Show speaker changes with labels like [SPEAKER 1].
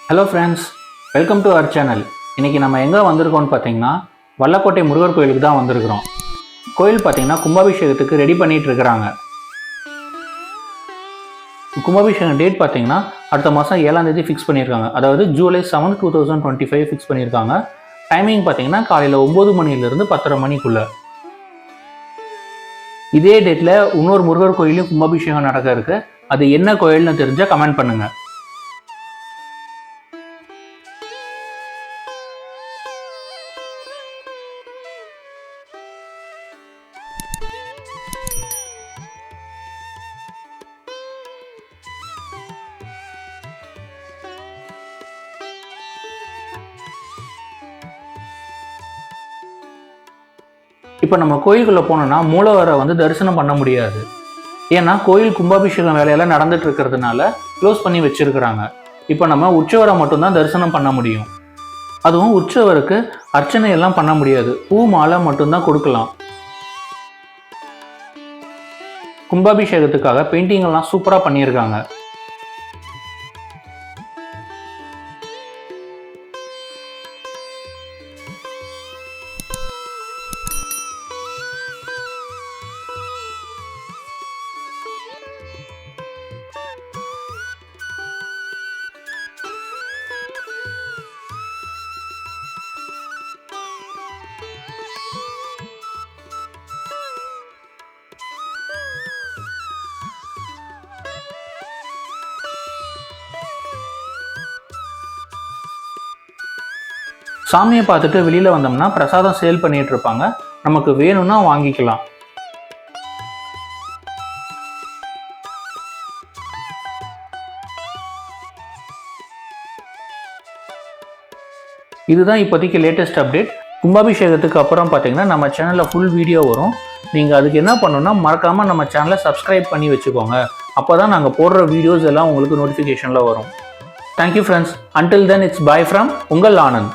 [SPEAKER 1] Hello friends, welcome to our channel. இன்றைக்கி நம்ம எங்கே வந்திருக்கோம்னு பார்த்தீங்கன்னா வல்லக்கோட்டை முருகர் கோயிலுக்கு தான் வந்திருக்கிறோம். கோயில் பார்த்தீங்கன்னா கும்பாபிஷேகத்துக்கு ரெடி பண்ணிகிட்டு இருக்கிறாங்க. கும்பாபிஷேகம் டேட் பார்த்தீங்கன்னா அடுத்த மாதம் 7ஆம் தேதி ஃபிக்ஸ் பண்ணியிருக்காங்க. அதாவது ஜூலை 7, 2025 ஃபிக்ஸ் பண்ணியிருக்காங்க. டைமிங் பார்த்தீங்கன்னா காலையில் 9 மணிலேருந்து 10:30 மணிக்குள்ளே. இதே டேட்டில் இன்னொரு முருகர் கோயிலையும் கும்பாபிஷேகம் நடக்க இருக்குது. அது என்ன கோயில்னு தெரிஞ்சால் கமெண்ட் பண்ணுங்கள். இப்போ நம்ம கோயிலுக்குள்ளே போனோம்னா மூலவரை தரிசனம் பண்ண முடியாது. ஏன்னா கோயில் கும்பாபிஷேகம் வேலையெல்லாம் நடந்துட்டு இருக்கிறதுனால க்ளோஸ் பண்ணி வச்சிருக்கிறாங்க. இப்போ நம்ம உற்சவரை மட்டும்தான் தரிசனம் பண்ண முடியும். அதுவும் உற்சவருக்கு அர்ச்சனை எல்லாம் பண்ண முடியாது. பூ மாலை மட்டும்தான் கொடுக்கலாம். கும்பாபிஷேகத்துக்காக பெயிண்டிங் எல்லாம் சூப்பராக பண்ணியிருக்காங்க. சாமியை பார்த்துட்டு வெளியில் வந்தோம்னா பிரசாதம் சேல் பண்ணிட்டு இருப்பாங்க. நமக்கு வேணும்னா வாங்கிக்கலாம். இதுதான் இப்போதைக்கு லேட்டஸ்ட் அப்டேட். கும்பாபிஷேகத்துக்கு அப்புறம் பார்த்தீங்கன்னா நம்ம சேனலில் ஃபுல் வீடியோ வரும். நீங்கள் அதுக்கு என்ன பண்ணணும்னா மறக்காமல் நம்ம சேனலை சப்ஸ்கிரைப் பண்ணி வச்சுக்கோங்க. அப்போ தான் நாங்கள் போடுற வீடியோஸ் எல்லாம் உங்களுக்கு நோட்டிஃபிகேஷனில் வரும். Thank you friends. Until then it's bye from உங்கள் ஆனந்த்.